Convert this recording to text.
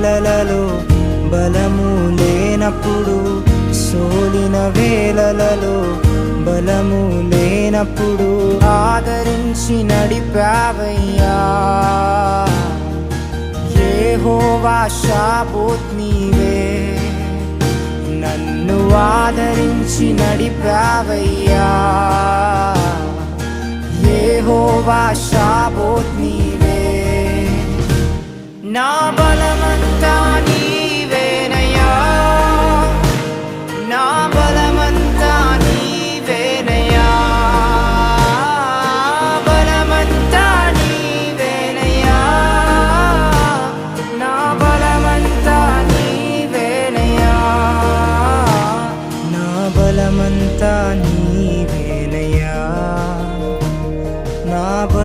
వేళలలో బలము లేనప్పుడు, సోలిన వేళలలో బలము లేనప్పుడు ఆదరించి నడిపావయ్యా. యెహోవా షాబోత్ నీవే, నన్ను ఆదరించి నడిపావయ్యా. యెహోవా షాబోత్ నీవే, నా బలము